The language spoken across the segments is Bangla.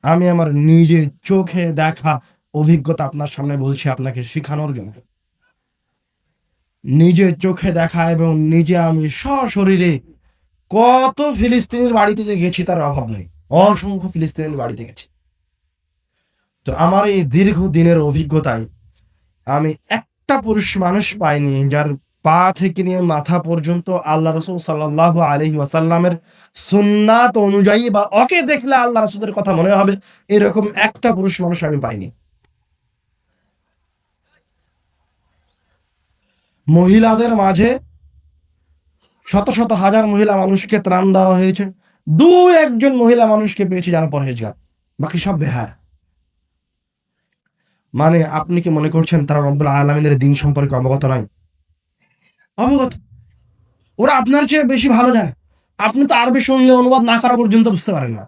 আমি আমার নিজে চোখে দেখা অভিজ্ঞতা আপনার সামনে বলছি আপনাকে শিখানোর জন্য। নিজে চোখে দেখা এবং নিজে আমি সশরীরে কত ফিলিস্তিনির বাড়িতে যে গেছি তার অভাব নেই। অসংখ্য ফিলিস্তিনির বাড়িতে গেছি। তো আমার এই দীর্ঘ দিনের অভিজ্ঞতায় আমি একটা পুরুষ মানুষ পাইনি যার পা থেকে নিয়ে মাথা পর্যন্ত আল্লাহ রাসূল সাল্লাল্লাহু আলাইহি ওয়াসাল্লামের সুন্নাত অনুযায়ী বা ওকে দেখলে আল্লাহ রাসূলের কথা মনে হবে এরকম একটা পুরুষ মানুষ আমি পাইনি। মহিলাদের মাঝে শত শত হাজার মহিলা মানুষকে ত্রাণ দেওয়া হয়েছে। দু একজন মহিলা মানুষকে পেয়েছি যারা পরহেজগার, বাকি সব বেহায়া। মানে আপনি কি মনে করছেন তারা রব্বুল আলামিনের দিন সম্পর্কে অবগত নয়? অবগত। ওরা আপনার চেয়ে বেশি ভালো জানে। আপনি তো আরবি শুনলে অনুবাদ না করা পর্যন্ত বুঝতে পারেন না।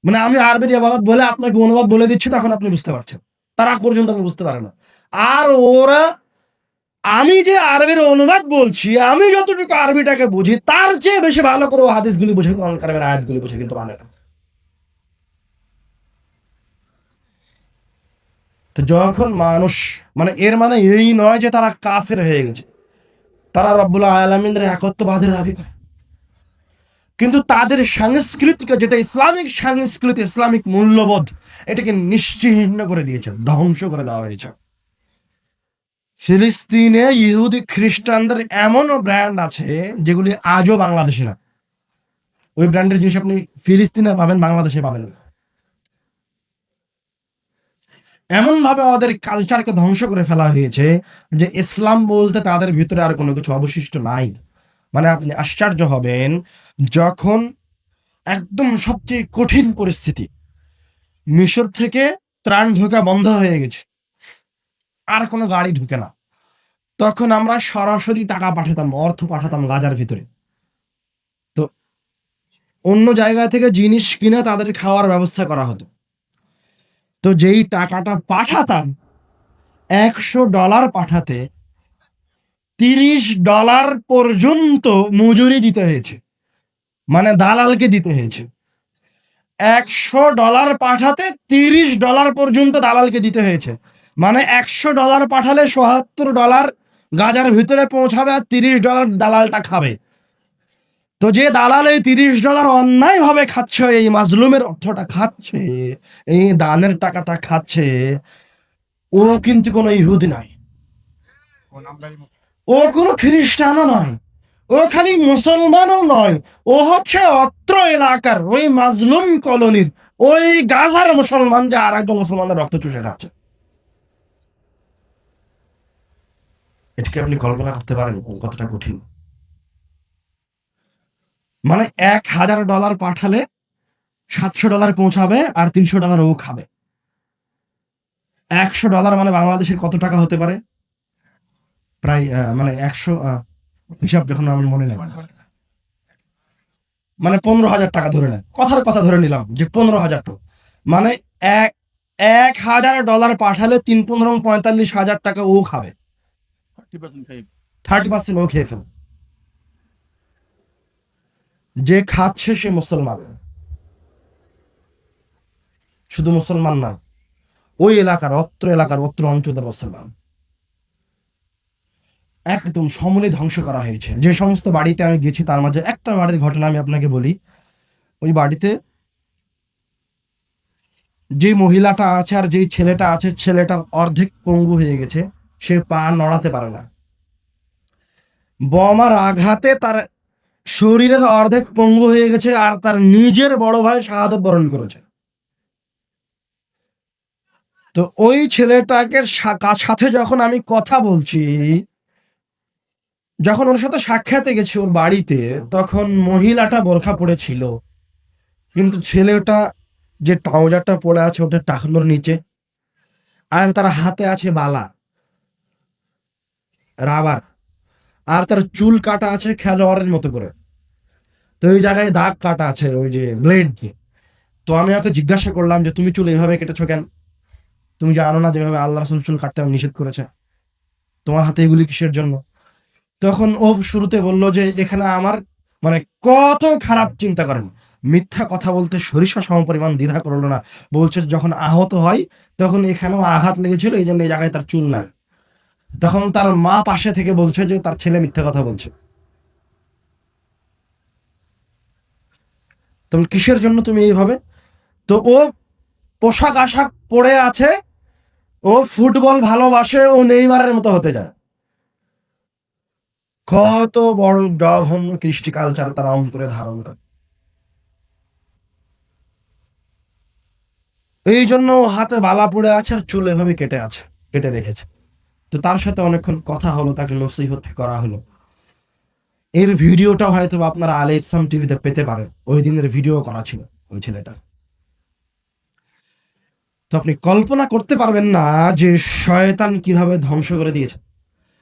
মানে আমি আরবির ইবারত বলে আপনাকে অনুবাদ বলে দিচ্ছি তখন আপনি বুঝতে পারছেন। তার আগ পর্যন্ত আপনি বুঝতে পারেন না। আর ওরা আমি যে আরবির অনুবাদ বলছি, আমি যতটুকু আরবিটাকে বুঝি তার চেয়ে বেশি ভালো করে ও হাদিসগুলি বুঝে, কোরআন কারিমের আয়াতগুলি বুঝে কিন্তু মানে না। তো যখন মানুষ মানে এর মানে এই নয় যে তারা কাফের হয়ে গেছে। তারা রব্বুল আলামিনের একত্ববাদের দাবি করে। কিন্তু তাদের সংস্কৃতিকে যেটা ইসলামিক সংস্কৃতি, ইসলামিক মূল্যবোধ এটাকে নিশ্চিহ্ন করে দিয়েছে, ধ্বংস করে দেওয়া হয়েছে। ফিলিস্তিনে ইহুদি খ্রিস্টানদের এমনও ব্র্যান্ড আছে যেগুলি আজও বাংলাদেশে না। ওই ব্র্যান্ডের জিনিস আপনি ফিলিস্তিনে পাবেন, বাংলাদেশে পাবেন না। এমনভাবে ওদের কালচারকে ধ্বংস করে ফেলা হয়েছে যে ইসলাম বলতে তাদের ভিতরে আর কোনো কিছু অবশিষ্ট নাই। মানে আপনি আশ্চর্য হবেন যখন একদম সবচেয়ে কঠিন পরিস্থিতি, মিশর থেকে ত্রাণ ঢোকা বন্ধ হয়ে গেছে, আর কোনো গাড়ি ঢুকে না, তখন আমরা সরাসরি টাকা পাঠাতাম, অর্থ পাঠাতাম গাজার ভিতরে। তো অন্য জায়গা থেকে জিনিস কিনে তাদের খাওয়ার ব্যবস্থা করা হতো। তো যেই টাকাটা পাঠাতাম, $100 পাঠাতে $30 পর্যন্ত মজুরি দিতে হয়েছে, মানে দালালকে দিতে হয়েছে। $100 পাঠাতে $30 পর্যন্ত দালালকে দিতে হয়েছে, মানে $100 পাঠালে $৭০ গাজার ভিতরে পৌঁছাবে আর $30 দালালটা খাবে। তো যে দালাল এই $30 অন্যায়ভাবে খাচ্ছে, এই মাজলুমের অর্থটা খাচ্ছে, এই দানের টাকাটা খাচ্ছে, ও কিন্তু কোনো ইহুদি নয়, ও কোনো খ্রিস্টানও নয়, ও খালি মুসলমানও নয়, ও হচ্ছে অত্র এলাকার ওই মাজলুম কলোনির ওই গাজার মুসলমান যে আর একজন মুসলমানের রক্ত চুষে খাচ্ছে। এটাকে আপনি কল্পনা করতে পারেন কতটা কঠিন? মানে $1,000 পাঠালে $700 পৌঁছাবে আর $300 ও খাবে। $100 মানে বাংলাদেশের কত টাকা হতে পারে? প্রায় মানে 100 হিসাব যখন আমার মনে নেই, মানে 15,000 টাকা ধরে নেন, কথার কথা ধরে নিলাম যে 15,000 টাকা, মানে এক $1,000 পাঠালে 3-15-45,000 টাকা ও খাবে। 30% ও খেয়ে ফেলে। যে খাচ্ছে সে মুসলমান, শুধু মুসলমান না, ওই এলাকার অত্র অঞ্চলের মুসলমান একদম সমূলে ধ্বংস করা হয়েছে। যে সমস্ত বাড়িতে আমি গেছি তার মাঝে একটা বাড়ির ঘটনা আমি আপনাকে বলি। ওই বাড়িতে যে মহিলাটা আছে আর যেই ছেলেটা আছে, ছেলেটার অর্ধেক পঙ্গু হয়ে গেছে, সে পা নড়াতে পারে না। বোমার আঘাতে তার শরীরের অর্ধেক পঙ্গু হয়ে গেছে আর তার নিজের বড় ভাই শাহাদত বরণ করেছে। তো ওই ছেলেটাকে সাথে যখন আমি কথা বলছি, যখন ওর সাথে সাক্ষাতে গেছি ওর বাড়িতে, তখন মহিলাটা বোরখা পড়েছিল, কিন্তু ছেলেটা যে ট্রাউজারটা পরে আছে ওটা টাকনোর নিচে, আর তার হাতে আছে বালা, রাবার, আর তার চুল কাটা আছে খেলোয়াড়ের মতো করে। তো ওই জায়গায় দাগ কাটা আছে ওই যে ব্লেড দিয়ে। তো আমি ওকে জিজ্ঞাসা করলাম যে তুমি চুল এইভাবে কেটেছো কেন? তুমি জানো না যেভাবে আল্লাহ রাসূল চুল কাটতে নিষেধ করেছে? তোমার হাতে এগুলি কিসের জন্য? তখন ও শুরুতে বলল যে এখানে আমার মানে কত খারাপ চিন্তা করেন। মিথ্যা কথা বলতে সরিষা সমপরিমাণ দ্বিধা করলো না। বলছে যখন আহত হয় তখন এখানেও আঘাত লেগেছিল, এই জন্য এই জায়গায় তার চুল নাই। তখন তার মা পাশে থেকে বলছে যে তার ছেলে মিথ্যা কথা বলছে। তখন কিসের জন্য তুমি এইভাবে? তো ও পোশাক আশাক পরে আছে, ও ফুটবল ভালোবাসে, ও নেইমারের মতো হতে যায়। কত বড় জঘন্য কৃষ্টি কালচার তারা অন্তরে ধারণ করে। এই জন্য হাতে বালা পড়ে আছে আর চুল এভাবে কেটে রেখেছে। তো তার সাথে অনেকক্ষণ কথা হলো, তাকে নসিহত করা হলো। এর ভিডিওটা হয়তো আপনারা আলে ইসলাম টিভিতে পেতে পারেন, ওই দিনের ভিডিও করা ছিল ওই ছেলেটা। তো আপনি কল্পনা করতে পারবেন না যে শয়তান কিভাবে ধ্বংস করে দিয়েছে।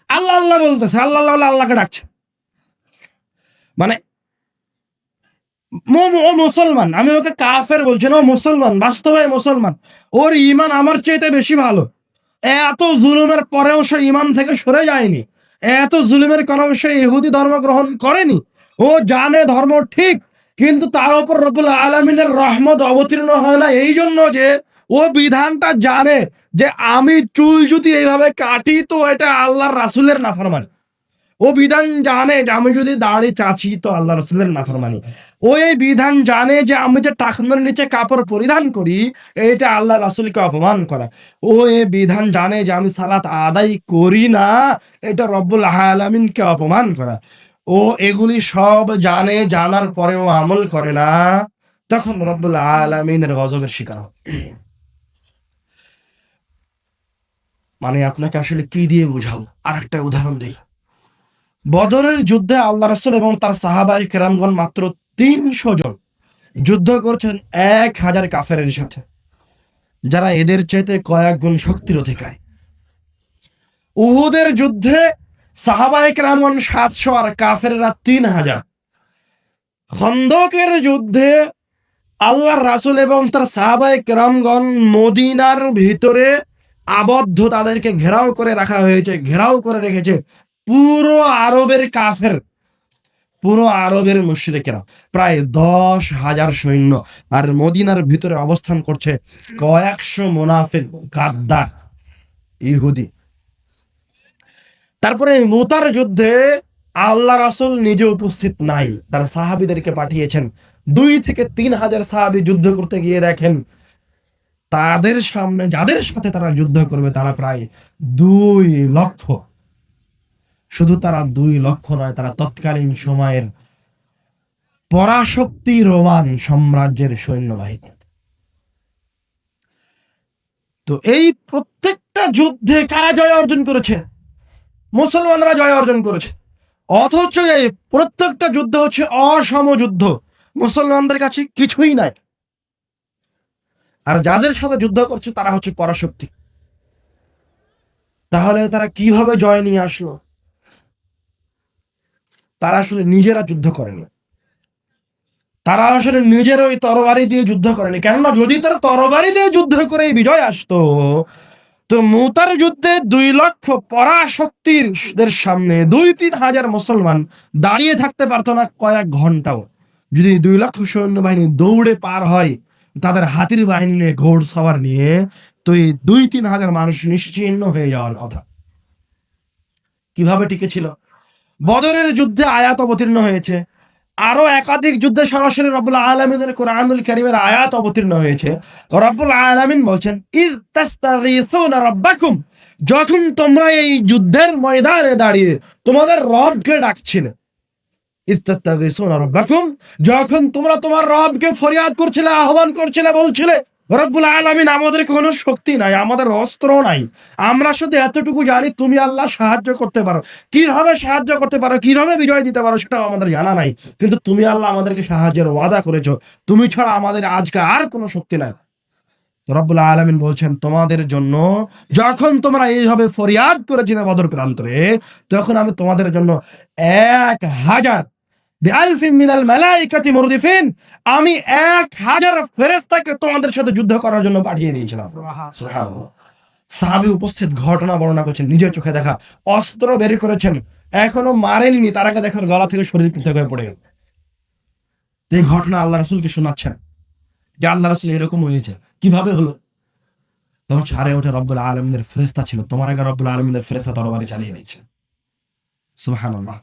আল্লাহ আল্লাহ বলতেছে, আল্লাহ আল্লাহ বলে আল্লাহকে ডাকছে। মানে ও মুসলমান, আমি ওকে কাফের বলছি না, ও মুসলমান, বাস্তবে মুসলমান। ওর ঈমান আমার চাইতে বেশি ভালো। এত জুলুমের পরেও সে ঈমান থেকে সরে যায়নি। এত জুলুমের কারণে সে ইহুদি ধর্ম গ্রহণ করেনি। ও জানে ধর্ম ঠিক, কিন্তু তার উপর রব্বুল আলামিনের রহমত অবতীর্ণ হয় না, এই জন্য যে ও বিধানটা জানে যে আমি চুল যদি এইভাবে কাটি তো এটা আল্লাহর রাসূলের নাফরমানি। ও বিধান জানে যে আমি যদি দাড়ি চাচি তো আল্লাহ রাসূলের নাফরমানি। ও এই বিধান জানে যে আমি যে টাকনোর নিচে কাপড় পরিধান করি এটা আল্লাহ রাসূলকে অপমান করা। ও এই বিধান জানে যে আমি সালাত আদায় করি না, এটা রব্বুল আলামিনকে অপমান করা। ও এগুলি সব জানে, জানার পরেও আমল করে না, তখন রব্বুল আলামিনের গজবের শিকার হয়। মানে আপনাকে আসলে কি দিয়ে বুঝাবো? আরেকটা উদাহরণ দিই। বদরের যুদ্ধে আল্লাহ রাসূল এবং তার সাহাবায়ে কেরামগণ মাত্র ৩০০ জন যুদ্ধ করছেন ১,০০০ কাফেরের সাথে, যারা এদের চাইতে কয়েক গুণ শক্তির অধিকারী। উহুদের যুদ্ধে সাহাবায়ে কেরামগণ ৭০০ আর কাফেররা ৩,০০০। খন্দকের যুদ্ধে আল্লাহর রাসূল এবং তার সাহাবায়ে কেরামগণ মদিনার ভিতরে আবদ্ধ, তাদেরকে ঘেরাও করে রাখা হয়েছে, ঘেরাও করে রেখেছে পুরো আরবের কাফের, পুরো আরবের মুশরিকেরা, প্রায় ১০,০০০ সৈন্য। আর মদিনার ভিতরে অবস্থান করছে কয়েকশো মুনাফিক গাদ্দার ইহুদি। তারপরে মুতার যুদ্ধে আল্লাহ রাসূল নিজে উপস্থিত নাই, তার সাহাবীদেরকে পাঠিয়েছেন। ২ থেকে ৩,০০০ সাহাবী যুদ্ধ করতে গিয়ে দেখেন তাদের সামনে যাদের সাথে তারা যুদ্ধ করবে তারা প্রায় ২ লক্ষ। শুধু তারা ২ লক্ষ নয়, তারা তৎকালীন সময়ের পরাশক্তি রোমান সাম্রাজ্যের সৈন্যবাহিনী। তো এই প্রত্যেকটা যুদ্ধে কারা জয় অর্জন করেছে? মুসলমানরা জয় অর্জন করেছে। অথচ এই প্রত্যেকটা যুদ্ধ হচ্ছে অসম যুদ্ধ, মুসলমানদের কাছে কিছুই নাই। আর যাদের সাথে যুদ্ধ করছে তারা হচ্ছে পরাশক্তি। তাহলে তারা কিভাবে জয় নিয়ে আসলো? তারা আসলে নিজেরা যুদ্ধ করেনি, তারা আসলে নিজের ওই তরবারি দিয়ে যুদ্ধ করেনি। কেননা যদি তারা তরবারি দিয়ে যুদ্ধ করে বিজয় আসতো তো মুতার যুদ্ধে ২ লক্ষ পরাশক্তির সামনে ২-৩ হাজার মুসলমান দাঁড়িয়ে থাকতে পারতো না কয়েক ঘন্টাও। যদি ২ লক্ষ সৈন্যবাহিনী দৌড়ে পার হয় তাদের হাতির বাহিনী নিয়ে, ঘোড় সওয়ার নিয়ে, তো এই ২-৩ হাজার মানুষ নিশ্চিহ্ন হয়ে যাওয়ার কথা। কিভাবে টিকেছিল? বদরের যুদ্ধে আয়াত অবতীর্ণ হয়েছে, আরো একাধিক যুদ্ধে সরাসরি রব্বুল আলামিনের কোরআনুল কারীমের আয়াত অবতীর্ণ হয়েছে। রব্বুল আলামিন বলছেন, ইয তাস্তাগীসুনা রাব্বাকুম, যখন তোমরা এই যুদ্ধের ময়দানে দাঁড়িয়ে তোমাদের রবকে ডাকছিলে। ইয তাস্তাগীসুনা রাব্বাকুম, যখন তোমরা তোমার রবকে ফরিয়াদ করছিলে, আহ্বান করছিলে, বলছিলে রব্বুল আলামিন আমাদের কোনো শক্তি নাই, আমাদের অস্ত্র নাই, আমরা শুধু এতটুকু জানি তুমি আল্লাহ সাহায্য করতে পারো। কিভাবে সাহায্য করতে পারো, কিভাবে বিজয় দিতে পারো সেটাও আমাদের জানা নাই, কিন্তু তুমি আল্লাহ আমাদেরকে সাহায্যের ওয়াদা করেছো, তুমি ছাড়া আমাদের আজকে আর কোনো শক্তি নাই। তো রব্বুল আলামিন বলছেন তোমাদের জন্য যখন তোমরা এইভাবে ফরিয়াদ করেছিলে বদর প্রান্তরে, তখন আমি তোমাদের জন্য ১,০০০ বিআলফিন মিনাল মালাইকাতি মুরদিফিন, আমি ১,০০০ ফেরেশতাকে তোমাদের সাথে যুদ্ধ করার জন্য পাঠিয়ে দিয়েছিলাম। সুবহানাল্লাহ। সাহাবী উপস্থিত ঘটনা বর্ণনা করছেন, নিজের চোখে দেখা। অস্ত্র বের করেছেন, এখনো মারেননি, তার আগে দেখেন গলা থেকে শরীর পৃথক হয়ে পড়ে গেল। এই ঘটনা আল্লাহ রাসূলকে শোনাচ্ছেন যে আল্লাহ রাসূল এরকম হয়েছে, কিভাবে হলো? তখন সারে ওঠে রব্বুল আলামিনের ফেরেশতা ছিল, তোমার আগে রব্বুল আলামিনের ফেরেশতা তরবারি চালিয়ে দিয়েছে। সুবহানাল্লাহ।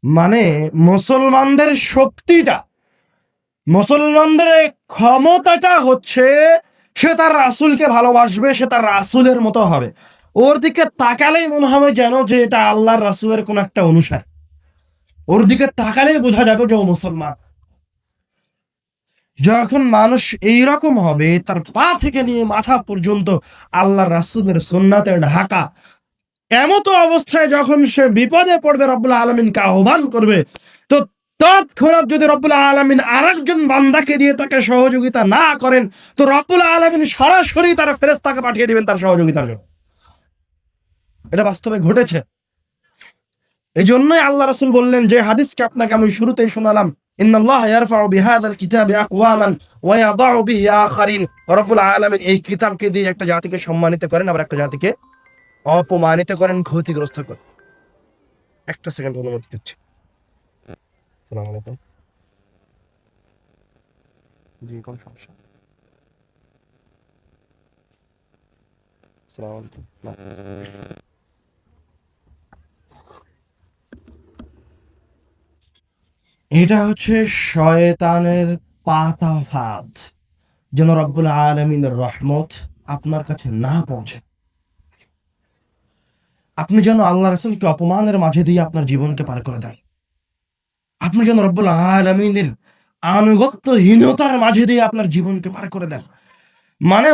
মানে মুসলমানদের শক্তিটা, মুসলমানদের এই ক্ষমতাটা হচ্ছে সে তার রাসূলকে ভালোবাসবে, সে তার রাসূলের মতো হবে। ওর দিকে তাকালেই মনে হবে যেন যে এটা আল্লাহর রাসূলের কোন একটা অনুসারী। ওর দিকে তাকালেই বোঝা যাবে যে ও মুসলমান। যখন মানুষ এইরকম হবে, তার পা থেকে নিয়ে মাথা পর্যন্ত আল্লাহর রাসূলের সুন্নাতে ঢাকা, এমতো অবস্থায় যখন সে বিপদে পড়বে রব্বুল আলামিনকে আহ্বান করবে, তো তৎক্ষণাৎ যদি রব্বুল আলামিন আরেকজন বান্দাকে দিয়ে তাকে সহযোগিতা না করেন, তো রব্বুল আলামিন সরাসরি তার ফেরেশতাকে পাঠিয়ে দিবেন তার সহযোগিতার জন্য। এটা বাস্তবে ঘটেছে। এজন্যই আল্লাহ রাসূল বললেন, যে হাদিসকে আপনাকে আমি শুরুতেই শোনালাম, ইন্নাল্লাহা ইয়ারফাউ বিহাযাল কিতাবি আকওয়ামান ওয়া ইয়াদাউ বিহি আখারিন। রব্বুল আলামিন এই কিতাবকে দিয়ে একটা জাতিকে সম্মানিত করেন, আবার একটা জাতিকে অপমানিত করেন, ক্ষতিগ্রস্ত করেন। একটা সেকেন্ড অনুমতি দিচ্ছি। আসসালামু আলাইকুম। জি, কোন সমস্যা? আসসালামু আলাইকুম। না। এটা হচ্ছে শয়তানের পাতা ফাঁদ, যেন রব্বুল আলামিনের রহমত আপনার কাছে না পৌঁছে। আপনি যেন আল্লাহ রাসূলকে অপমানের মাঝে দিয়ে আপনার জীবনকে পার করে দেন। আপনি যেন রব্বুল আলামিনের আনুগত্যহীনতার মাঝে দিয়ে আপনার জীবনকে পার করে দেন। মানে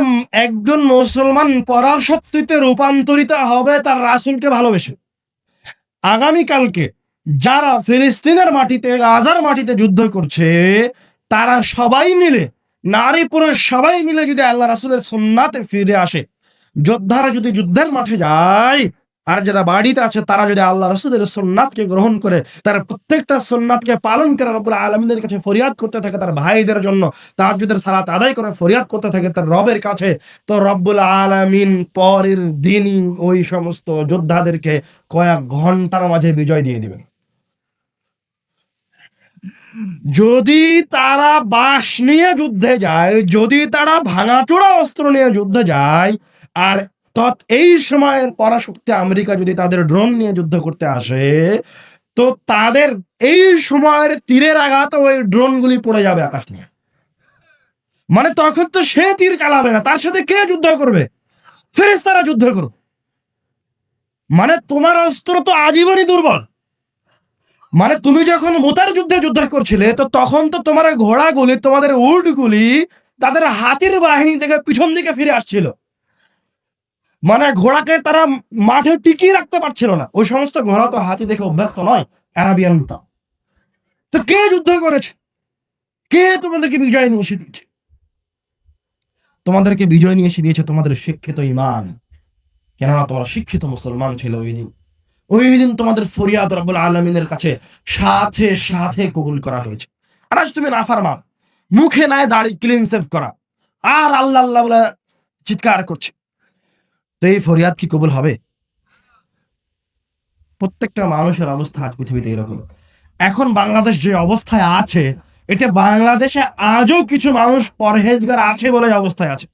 একজন মুসলমান পরাশক্তিতে রূপান্তরিত হবে তার রাসূলকে ভালোবেসে। আগামীকালকে যারা ফিলিস্তিনের মাটিতে, গাজার মাটিতে যুদ্ধ করছে, তারা সবাই মিলে, নারী পুরুষ সবাই মিলে যদি আল্লাহ রাসূলের সুন্নাতে ফিরে আসে, যোদ্ধারা যদি যুদ্ধের মাঠে যায়, আর যারা বাড়িতে আছে তারা যদি আল্লাহ রাসূলের সুন্নাতকে গ্রহণ করে, তারা প্রত্যেকটা সুন্নাতকে পালন করে রব্বুল আলামিনের কাছে ফরিয়াদ করতে থাকে, তার ভাইদের জন্য তাহাজ্জুদের সালাত আদায় করে ফরিয়াদ করতে থাকে তার রবের কাছে, তো রব্বুল আলামিন পরের দিনই ওই সমস্ত যোদ্ধাদেরকে কয়েক ঘন্টার মাঝে বিজয় দিয়ে দিবেন। যদি তারা বাঁশ নিয়ে যুদ্ধে যায়, যদি তারা ভাঙাচোরা অস্ত্র নিয়ে যুদ্ধে যায়, আর এই সময়ের পরাশক্তি আমেরিকা যদি তাদের ড্রোন নিয়ে যুদ্ধ করতে আসে, তো তাদের এই সময়ের তীরের আঘাতে ওই ড্রোনগুলি পড়ে যাবে আকাশ থেকে। মানে তখন তো সে তীর চালাবে না, তার সাথে কে যুদ্ধ করবে? ফেরেশতারা যুদ্ধ করবে। মানে তোমার অস্ত্র তো আজীবনই দুর্বল। মানে তুমি যখন মুতার যুদ্ধে যুদ্ধ করছিলে, তো তখন তো তোমার ঘোড়াগুলি, তোমাদের উটগুলি তাদের হাতির বাহিনী থেকে পিছন দিকে ফিরে আসছিল। মানে ঘোড়াকে তারা মাঠে টিকিয়ে রাখতে পারছিল না। ওই সমস্ত ঘোড়া তো হাতি দেখে অভ্যস্ত নয়, অ্যারাবিয়ান উট। তো কে যুদ্ধ করেছে? কে তোমাদেরকে বিজয় নিয়ে এসে দিয়েছে? তোমাদেরকে বিজয় নিয়ে এসে দিয়েছে তোমাদের শিক্ষিত ঈমান। কেননা তোমরা শিক্ষিত মুসলমান ছিল ওই দিন। ওই দিন তোমাদের ফরিয়াদ রব্বুল আলামিনের কাছে সাথে সাথে কবুল করা হয়েছে। আর আজ তুমি নাফরমান, মুখে নাই দাড়ি ক্লিন সেভ করা, আর আল্লাহ আল্লাহ বলে চিৎকার করছে, তো এই ফরিয়াদ কি কবুল হবে? প্রত্যেকটা মানুষের অবস্থা আজ পৃথিবীতে এরকম। এখন বাংলাদেশ যে অবস্থায় আছে, এটা বাংলাদেশে আজও কিছু মানুষ পরহেজগার আছে বলে এই অবস্থায় আছে।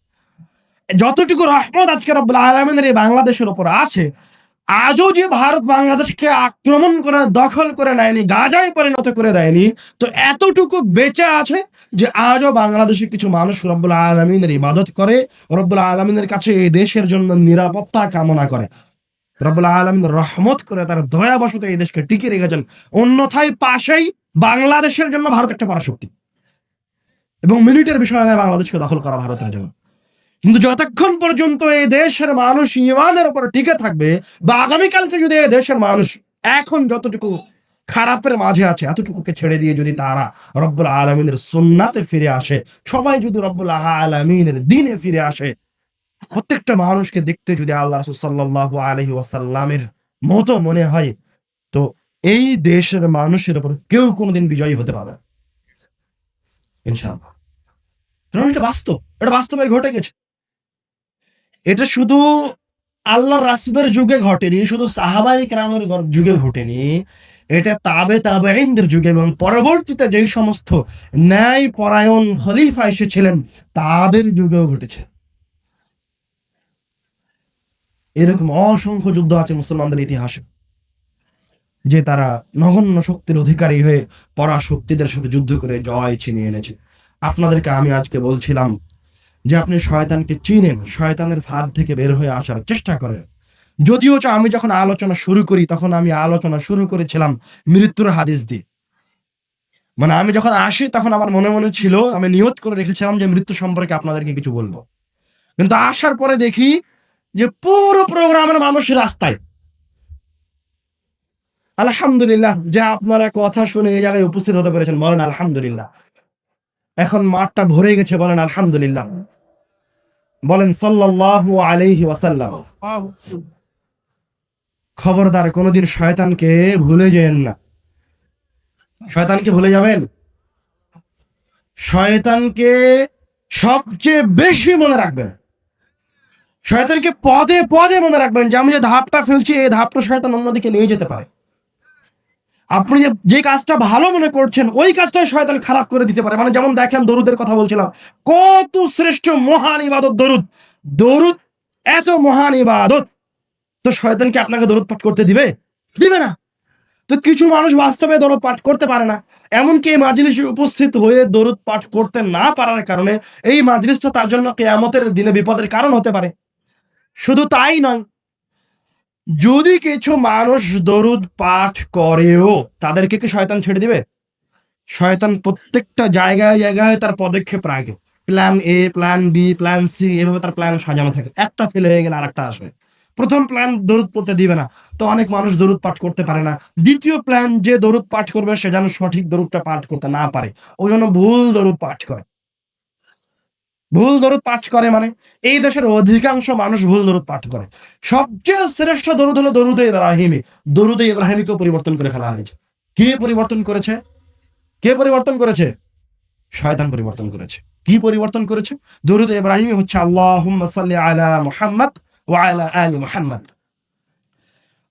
যতটুকু রহমত আজকে রব্বুল আলামিনের এই বাংলাদেশের উপর আছে, আজও যে ভারত বাংলাদেশকে আক্রমণ করে দখল করে নেয়নি, গাজায় পরিণত করে দেয়নি, তো এতটুকু বেঁচে আছে যে আজও বাংলাদেশে কিছু মানুষ রব্বুল আলামিনের ইবাদত করে, রব্বুল আলামিনের কাছে এই দেশের জন্য নিরাপত্তা কামনা করে। রব্বুল আলামিন রহমত করে তার দয়াবশত এই দেশকে টিকিয়ে রেখেছেন। অন্যথায় পাশেই বাংলাদেশের জন্য ভারত একটা পরাশক্তি, এবং মিনিটের বিষয় নয় বাংলাদেশকে দখল করা ভারতের জন্য। কিন্তু যতক্ষণ পর্যন্ত এই দেশের মানুষ ঈমানের উপর টিকে থাকবে, বা আগামীকালকে যদি এই দেশের মানুষ এখন যতটুকু খারাপের মাঝে আছে এতটুকুকে ছেড়ে দিয়ে যদি তারা রব্বুল আলামিনের সুন্নাতে ফিরে আসে, সবাই যদি রব্বুল আলামিনের দ্বীনে ফিরে আসে, প্রত্যেকটা মানুষকে দেখতে যদি আল্লাহ রাসূল সাল্লাল্লাহু আলাইহি ওয়াসাল্লামের মতো মনে হয়, তো এই দেশের মানুষের উপর কেউ কোনোদিন বিজয়ী হতে পারবে না ইনশাআল্লাহ। কারণ এটা বাস্তব, এটা বাস্তবে ঘটে গেছে। এটা শুধু আল্লাহর রাসূলের যুগে ঘটেনি, শুধু সাহাবায়ে কেরামের যুগে ঘটেনি, এটা তাবেঈনদের যুগে এবং পরবর্তীতে যেই সমস্ত ন্যায় পরায়ণ খলিফা এসেছিলেন তাদের যুগেও ঘটেছে। এরকম অসংখ্য যুদ্ধ আছে মুসলমানদের ইতিহাসে, যে তারা নগণ্য শক্তির অধিকারী হয়ে পরাশক্তিদের সাথে যুদ্ধ করে জয় ছিনিয়ে এনেছে। আপনাদেরকে আমি আজকে বলছিলাম যে আপনি শয়তানকে চিনেন, শয়তানের ফাঁদ থেকে বের হয়ে আসার চেষ্টা করেন। যদিও আমি যখন আলোচনা শুরু করি তখন আমি আলোচনা শুরু করেছিলাম মৃত্যুর হাদিস দিয়ে। মানে আমি যখন আসি তখন আমার মনে মনে ছিল, আমি নিয়ত করে রেখেছিলাম যে মৃত্যু সম্পর্কে আপনাদেরকে কিছু বলবো, কিন্তু আসার পরে দেখি যে পুরো প্রোগ্রামের মানুষ রাস্তায়। আলহামদুলিল্লাহ যে আপনারা কথা শুনে এই জায়গায় উপস্থিত হতে পেরেছেন, বলেন আলহামদুলিল্লাহ। এখন মাঠটা ভরে গেছে, বলেন আলহামদুলিল্লাহ। বলেন সাল্লাল্লাহু আলাইহি ওয়াসাল্লাম। খবরদার কোনোদিন শয়তানকে ভুলে যেন না। শয়তানকে ভুলে যাবেন? শয়তানকে সবচেয়ে বেশি মনে রাখবেন। শয়তানকে পদে পদে মনে রাখবেন যে আমি যে ধাপটা ফেলছি এই ধাপটা শয়তান অন্যদিকে নিয়ে যেতে পারে। আপনি যে কাজটা ভালো মনে করছেন ওই কাজটাই শয়তান খারাপ করে দিতে পারে। মানে যেমন দেখেন দরুদের কথা বলছিলাম, কত শ্রেষ্ঠ মহান ইবাদত দরুদ। দরুদ এত মহান ইবাদত, তো শয়তান কি আপনাকে দরুদ পাঠ করতে দিবে? দিবে না। তো কিছু মানুষ বাস্তবে দরুদ পাঠ করতে পারে না, এমনকি এই মাজলিসে উপস্থিত হয়ে দরুদ পাঠ করতে না পারার কারণে এই মাজলিসটা তার জন্য কিয়ামতের দিনে বিপদের কারণ হতে পারে। শুধু তাই নয়, যদি কিছু মানুষ দরুদ পাঠ করেও তাদেরকে কি শয়তান ছেড়ে দিবে? শয়তান প্রত্যেকটা জায়গায় জায়গায় তার পদক্ষেপ রাখে। Plan A, plan B, plan C, এভাবে তার প্ল্যান সাজানো থাকে। একটা ফেল হয়ে গেলে আরেকটা আসবে। প্রথম প্ল্যান দরুদ পড়তে দিবে না, তো অনেক মানুষ দরুদ পাঠ করতে পারে না। দ্বিতীয় প্ল্যান যে দরুদ পাঠ করবে সে যেন সঠিক দরুদটা পাঠ করতে না পারে, ওই জন্য ভুল দরুদ পাঠ করে। ভুল দরুদ পাঠ করে মানে এই দেশের অধিকাংশ মানুষ ভুল দরুদ পাঠ করে। সবচেয়ে শ্রেষ্ঠ দরুদ হলো দরুদে ইব্রাহিমী। দরুদে ইব্রাহিমীকে পরিবর্তন করে ফেলা হয়েছে। কে পরিবর্তন করেছে? কে পরিবর্তন করেছে? শয়তান পরিবর্তন করেছে। কি পরিবর্তন করেছে? দরুদ ইব্রাহিমী হচ্ছে আল্লাহুম্মা সাল্লি আলা মুহাম্মাদ ওয়া আলা আলি মুহাম্মাদ।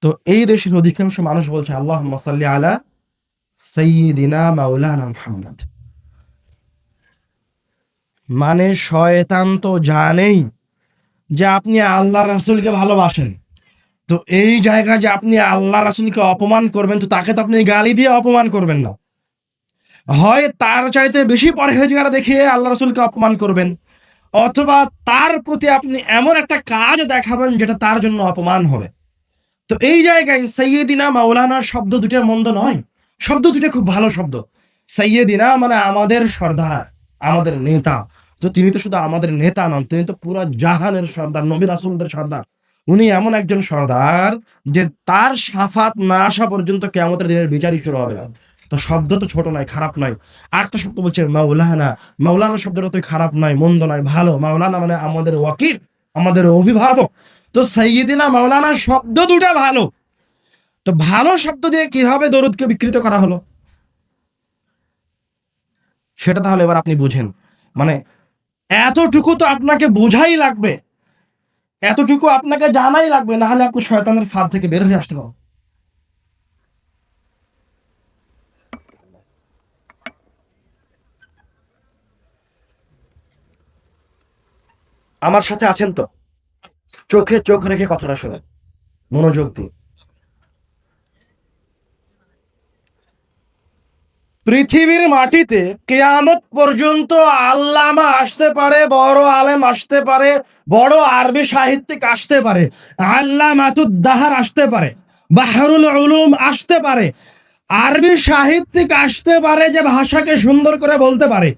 তো এই দেশের অধিকাংশ মানুষ বলছে আল্লাহুম্মা সাল্লি আলা সাইয়্যিদিনা মাওলানা মুহাম্মাদ। মানে শয়তান তো জানেই যে আপনি আল্লাহ রাসূলকে ভালোবাসেন, তো এই জায়গায় যে আপনি আল্লাহ রাসূলকে অপমান করবেন, তো তাকে তো আপনি গালি দিয়ে অপমান করবেন না। হয় তার চাইতে বেশি পরহেজগার দেখিয়ে আল্লাহ রাসূলকে অপমান করবেন, অথবা তার প্রতি আপনি এমন একটা কাজ দেখাবেন যেটা তার জন্য অপমান হবে। তো এই জায়গায় সাইয়্যিদিনা মাওলানা শব্দ দুটো মন্দ নয়, শব্দ দুটো খুব ভালো শব্দ। সাইয়্যিদিনা মানে আমাদের সর্দার, আমাদের নেতা। তো তিনি তো শুধু আমাদের নেতা নন, তিনি তো পুরো জাহানের সর্দার, নবী রাসূলদের সর্দার। উনি এমন একজন সর্দার যে তার শাফাত না আসা পর্যন্ত কিয়ামতের দিনের বিচারই শুরু হবে না। তো শব্দ তো ছোট নয়, খারাপ নয়। আরেকটা শব্দ বলছে মাওলানা। মাওলানা শব্দটা তো খারাপ নয়, মন্দ নয়, ভালো। মাওলানা মানে আমাদের ওয়াকিল, আমাদের অভিভাবক। তো সাইয়্যিদিনা মাওলানা শব্দ দুটো ভালো। তো ভালো শব্দ দিয়ে কিভাবে দরুদকে বিকৃত করা হলো সেটা তাহলে এবার আপনি বুঝেন। মানে এতটুকু তো আপনাকে বোঝাই লাগবে, এতটুকু আপনাকে জানাই লাগবে, না হলে আপনি শয়তানের ফাঁদ থেকে বের হয়ে আসতে পারবেন। আমার সাথে আছেন তো? চোখে চোখ রেখে কথাটা শোনেন মনোযোগ দিয়ে। পৃথিবীর মাটিতে কিয়ামত পর্যন্ত আল্লামা আসতে পারে, বড় আলেম আসতে পারে, বড় আরবি সাহিত্যিক আসতে পারে, আল্লামাতুদ দাহার আসতে পারে, বাহরুল উলুম আসতে পারে, আরবি সাহিত্যিক আসতে পারে যে ভাষাকে সুন্দর করে বলতে পারে,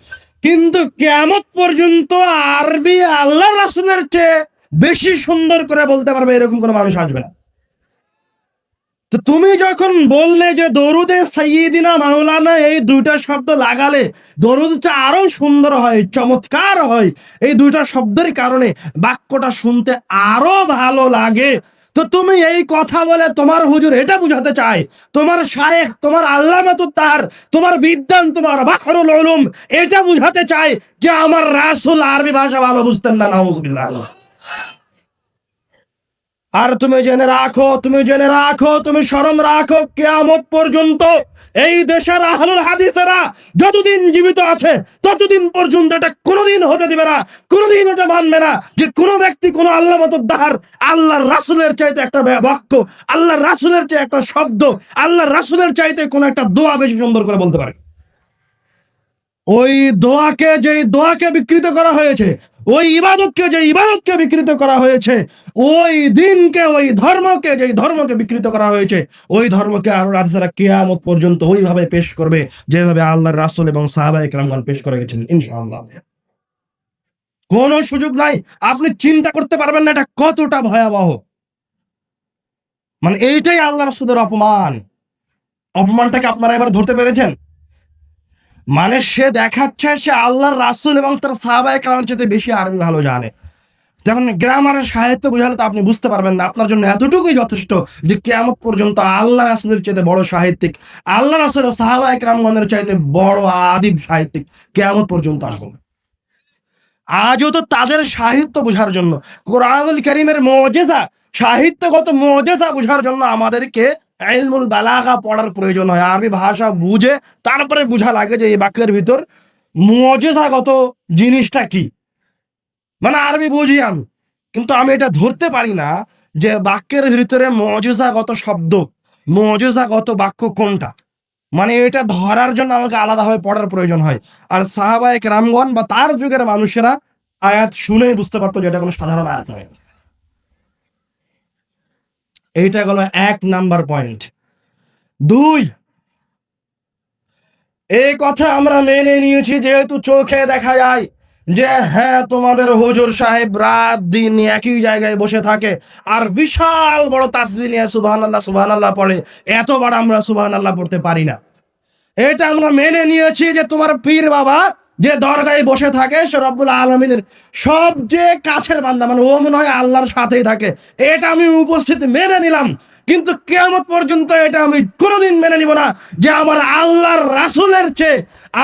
কিন্তু কিয়ামত পর্যন্ত আরবি আল্লাহ রাসূলের চেয়ে বেশি সুন্দর করে বলতে পারবে এরকম কোনো মানুষ আসবে না। তো তুমি যখন বললে যে দরুদে সাইয়্যিদিনা মাওলানা, এই দুইটা শব্দ লাগালে দরুদটা আরো সুন্দর হয়, চমৎকার হয়, এই দুইটা শব্দের কারণে বাক্যটা শুনতে আরো ভালো লাগে। তো তুমি এই কথা বলে তোমার হুজুর এটা বুঝাতে চায়, তোমার শায়েখ, তোমার আল্লামাতুত তাহার, তোমার বিদ্বান, তোমার বাহরুল উলুম এটা বুঝাতে চায় যে আমার রাসূল আরবি ভাষা ভালো বুঝতেন না। নাউজুবিল্লাহ। আর তুমি জেনে রাখো, তুমি স্মরণ রাখো, কিয়ামত পর্যন্ত এই দেশের আহলুল হাদিসেরা যতদিন জীবিত আছে ততদিন পর্যন্ত এটা কোনোদিন হতে দিবে না, কোনোদিন এটা মানবে না যে কোনো ব্যক্তি কোনো আল্লাহ মতদ্দার আল্লাহর রাসূলের চাইতে একটা বাক্য, আল্লাহর রাসূলের চাইতে একটা শব্দ, আল্লাহর রাসূলের চাইতে কোনো একটা দোয়া বেশি সুন্দর করে বলতে পারে। ওই দোয়াকে, যেই দোয়াকে বিকৃত করা হয়েছে, ওই ইবাদতকে, যে ইবাদতকে বিকৃত করা হয়েছে, ওই দিনকে, ওই ধর্মকে, যেই ধর্মকে বিকৃত করা হয়েছে, ওই ধর্মকে আহলুল হাদিসরা কিয়ামত পর্যন্ত ওইভাবে পেশ করবে যেভাবে আল্লাহর রাসূল এবং সাহাবায়ে কেরামগণ পেশ করে গেছেন ইনশাআল্লাহ। কোনো সুযোগ নাই, আপনি চিন্তা করতে পারবেন না এটা কতটা ভয়াবহ। মানে এইটাই আল্লাহ রাসূলের অপমান। অপমানটাকে আপনারা এবার ধরতে পেরেছেন? মানে সে দেখাচ্ছে সে আল্লাহর রাসূল এবং তার সাহাবায়ে কেরামের চাইতে বেশি আরবি ভালো জানে। যখন গ্রামারের সাহিত্য বোঝালে তো আপনি বুঝতে পারবেন না, আপনার জন্য এতটুকুই যথেষ্ট যে কিয়ামত পর্যন্ত আল্লাহ রাসূলের চাইতে বড় সাহিত্যিক, আল্লাহ রাসূল ও সাহাবায়ে কেরামগণের চাইতে বড় আদিব সাহিত্যিক কিয়ামত পর্যন্ত আসবে না। আজও তো তাদের সাহিত্য বোঝার জন্য, কোরআনুল কারীমের মুজিজা, সাহিত্যগত মুজিজা বোঝার জন্য আমাদেরকে ইলমুল বালাগা পড়ার প্রয়োজন হয়। আরবি ভাষা বুঝে তারপরে বোঝা লাগে যে এই বাক্যের ভিতর মুজিজাগত জিনিসটা কি। মানে আরবি বুঝি আমি, কিন্তু আমি এটা ধরতে পারি না যে বাক্যের ভিতরে মুজিজাগত শব্দ, মুজিজাগত বাক্য কোনটা। মানে এটা ধরার জন্য আমাকে আলাদাভাবে পড়ার প্রয়োজন হয়। আর সাহাবায়ে কেরামগণ বা তার যুগের মানুষেরা আয়াত শুনেই বুঝতে পারতো যে এটা কোনো সাধারণ আয়াত নয়। এইটা গেল ১ নাম্বার পয়েন্ট। ২, এই কথা আমরা মেনে নিয়েছি যেহেতু চোখে দেখা যায় যে হ্যাঁ তোমাদের হুজুর সাহেব রাত দিন একই জায়গায় বসে থাকে আর বিশাল বড় তাসবিহ নিয়ে সুবহানাল্লাহ সুবহানাল্লাহ পড়ে, এতবার আমরা সুবহানাল্লাহ পড়তে পারি না। এটা আমরা মেনে নিয়েছি যে তোমার পীর বাবা যে দরগায় বসে থাকে সে রব্বুল আলামিনের সবচেয়ে কাছের বান্দা, মানে ও মনে হয় আল্লাহর সাথেই থাকে। এটা আমি উপস্থিতি মেনে নিলাম, কিন্তু কিয়ামত পর্যন্ত এটা আমি কোনোদিন মেনে নিব না যে আমার আল্লাহর রাসূলের চেয়ে,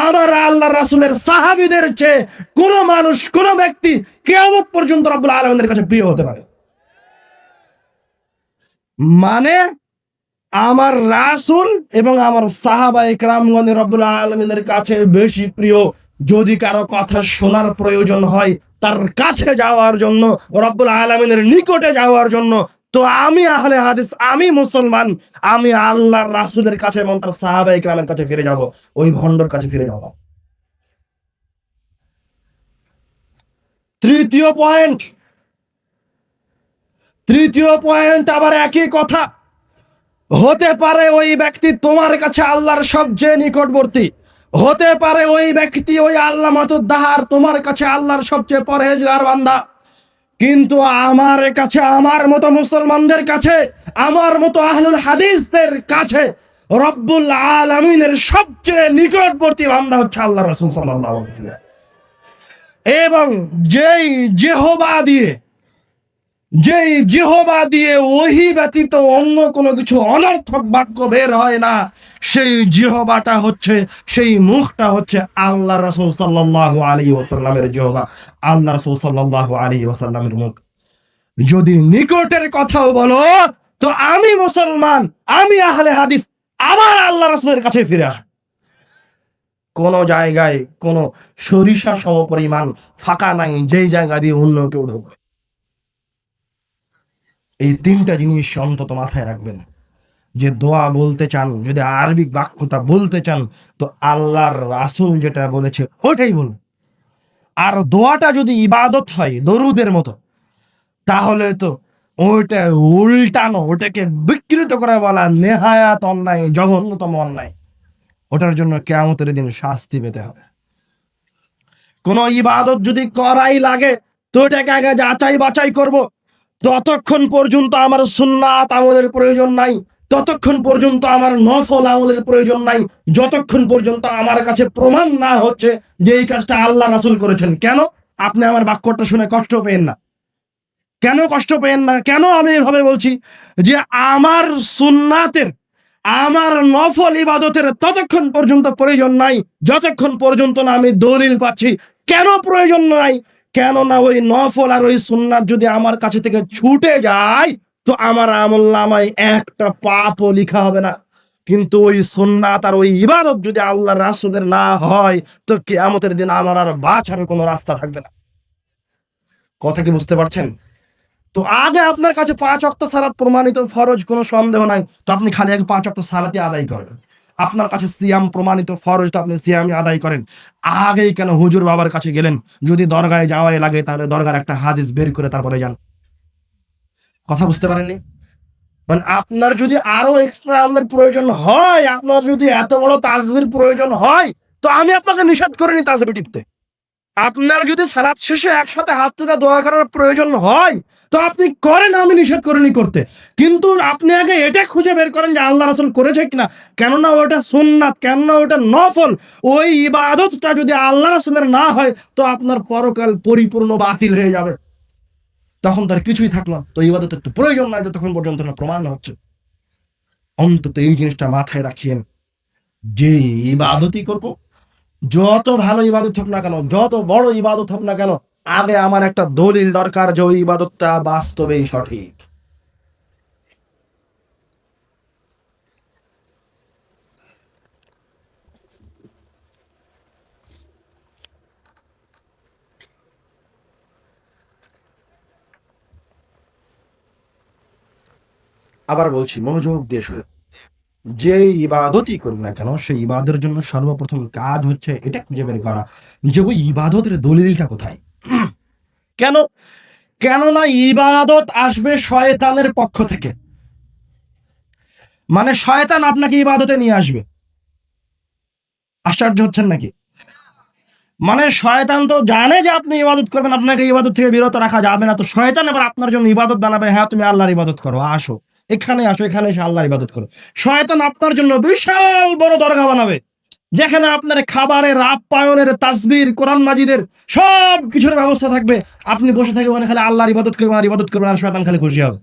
আমার আল্লাহর রাসূলের সাহাবীদের চেয়ে কোনো মানুষ, কোনো ব্যক্তি কিয়ামত পর্যন্ত রব্বুল আলামিনের কাছে প্রিয় হতে পারে। মানে আমার রাসূল এবং আমার সাহাবায়ে কেরামগণ রব্বুল আলামিনের কাছে বেশি প্রিয়। যদি কারো কথা শোনার প্রয়োজন হয় তার কাছে যাওয়ার জন্য, রব্বুল আলামিনের নিকটে যাওয়ার জন্য, তো আমি আহলে হাদিস, আমি মুসলমান, আমি আল্লাহর রাসূলের কাছে এবং তার সাহাবায়ে কেরামের কাছে ফিরে যাব, ওই ভণ্ডর কাছে ফিরে যাব। তৃতীয় পয়েন্ট আবার একই কথা। হতে পারে ওই ব্যক্তি তোমার কাছে আল্লাহর সবচেয়ে নিকটবর্তী, হতে পারে ওই ব্যক্তি, ওই আল্লাহ মাতুদ্দাহার তোমার কাছে আল্লাহর সবচেয়ে পরহেজগার বান্দা, কিন্তু আমার কাছে, আমার মতো মুসলমানদের কাছে, আমার মতো আহলুল হাদিসদের কাছে রব্বুল আলামিনের সবচেয়ে নিকটবর্তী বান্দা হচ্ছে আল্লাহ রাসূল সাল্লাল্লাহু আলাইহি ওয়াসাল্লাম। এবং যেই জিহবা দিয়ে ওহী ব্যতীত অন্য কোনো কিছু অনর্থক বাক্য বের হয় না, সেই জিহবাটা হচ্ছে, সেই মুখটা হচ্ছে আল্লাহ রাসূল সাল্লাল্লাহু আলাইহি ওয়াসাল্লামের জিহবা, আল্লাহ রাসূল সাল্লাল্লাহু আলাইহি ওয়াসাল্লামের মুখ। যদি নিকটের কথাও বলো তো আমি মুসলমান, আমি আহলে হাদিস, আবার আল্লাহ রাসূলের কাছে ফিরে আসব। কোন জায়গায় কোন সরিষা সম পরিমাণ ফাঁকা নাই যেই জায়গা দিয়ে অন্য কেউ ঢুকবে। এই ৩টা জিনিস অন্তত মাথায় রাখবেন। যে দোয়া বলতে চান, যদি আরবিক বাক্যটা বলতে চান, তো আল্লাহর রাসূল যেটা বলেছে ওটাই বলুন। আর দোয়াটা যদি ইবাদত হয় দরুদের মতো, তাহলে তো ওইটা উল্টানো, ওটাকে বিকৃত করে বলা নেহায়াত অন্যায়, জঘন্যতম অন্যায়। ওটার জন্য কিয়ামতের দিন শাস্তি পেতে হবে। কোন ইবাদত যদি করাই লাগে তো এটাকে আগে যাচাই বাছাই করব। যতক্ষণ পর্যন্ত আমার সুন্নাত আমলের প্রয়োজন নাই, ততক্ষণ পর্যন্ত আমার নফল আমলের প্রয়োজন নাই, যতক্ষণ পর্যন্ত আমার কাছে প্রমাণ না হচ্ছে যে এই কাজটা আল্লাহ রাসূল করেছেন। কেন আপনি আমার বাক্যটা শুনে কষ্ট পেয়েন না? কেন কষ্ট পেয়েন না? কেন আমি এভাবে বলছি যে আমার সুন্নাতের, আমার নফল ইবাদতের ততক্ষণ পর্যন্ত প্রয়োজন নাই যতক্ষণ পর্যন্ত না আমি দলিল পাচ্ছি। কেন প্রয়োজন নাই? কেননা ওই নফল আর ওই সুন্নাত যদি আমার কাছে থেকে ছুটে যায় তো আমার আমল নামায় একটা পাপও লিখা হবে না। কিন্তু ওই সুন্নাত আর ওই ইবাদত যদি আল্লাহ রাসূলের না হয়, তো কিয়ামতের দিন আমার আর বাঁচার কোনো রাস্তা থাকবে না। কথা কি বুঝতে পারছেন? তো আগে আপনার কাছে ৫ ওয়াক্ত সালাত প্রমাণিত ফরজ, কোনো সন্দেহ নাই। তো আপনি খালি আগে ৫ ওয়াক্ত সালাতই আদায় করেন। আপনার কাছে সিয়াম প্রমাণিত ফরজ, তো আপনি সিয়ামই আদায় করেন। আগেই কেন হুজুর বাবার কাছে গেলেন? যদি দরগায় যাওয়াই লাগে তাহলে দরগার একটা হাদিস বের করে তারপরে যান। কথা বুঝতে পারেননি? মানে আপনার যদি আরো এক্সট্রা আমলের প্রয়োজন হয়, আপনার যদি এত বড় তাসবির প্রয়োজন হয়, তো আমি আপনাকে নিষেধ করিনি তাসবিহ টিপতে। আপনার যদি সালাত শেষে একসাথে হাত তুলে দোয়া করার প্রয়োজন হয়, তো আপনি করেন, আমি নিষেধ করিনি করতে। কিন্তু আপনি আগে এটা খুঁজে বের করেন যে আল্লাহ রাসূল করেছে কিনা। কেননা ওটা সুন্নাত, কেননা ওটা নফল। ওই ইবাদতটা যদি আল্লাহ রাসূলের না হয়, তো আপনার পরকাল পরিপূর্ণ বাতিল হয়ে যাবে। তখন তো আর কিছুই থাকলো না। তো ইবাদতের তো প্রয়োজন নাই যতক্ষণ পর্যন্ত না প্রমাণ হচ্ছে। অন্তত এই জিনিসটা মাথায় রাখিয়েন যে ইবাদতই করব, যত ভালো ইবাদত হোক না কেন, যত বড় ইবাদত হোক না কেন, আগে আমার একটা দলিল দরকার যে ওই ইবাদতটা বাস্তবেই সঠিক। আবার বলছি, মনোযোগ দিয়ে শুনুন। যে ইবাদতই করি না কেন, সেই ইবাদতের জন্য সর্বপ্রথম কাজ হচ্ছে এটা খুঁজে বের করা যে ওই ইবাদতের দলিলটা কোথায়। কেন? কেননা ইবাদত আসবে শয়তানের পক্ষ থেকে। মানে শয়তান আপনাকে ইবাদতে নিয়ে আসবে। আশ্চর্য হচ্ছেন নাকি? মানে শয়তান তো জানে যে আপনি ইবাদত করবেন, আপনাকে ইবাদত থেকে বিরত রাখা যাবে না। তো শয়তান এবার আপনার জন্য ইবাদত বানাবে। হ্যাঁ, তুমি আল্লাহর ইবাদত করো, আসো এখানে, আসো এখানে এসে আল্লাহর ইবাদত করো। শয়তান আপনার জন্য বিশাল বড় দরগা বানাবে, যেখানে আপনার খাবারের, আপ্যায়নের, তাসবির, কোরআন মাজিদের সব কিছুর ব্যবস্থা থাকবে। আপনি বসে থেকে ওখানে খালি আল্লাহর ইবাদত করবেন আর ইবাদত করবেন, আর শয়তান খালি খুশি হবে।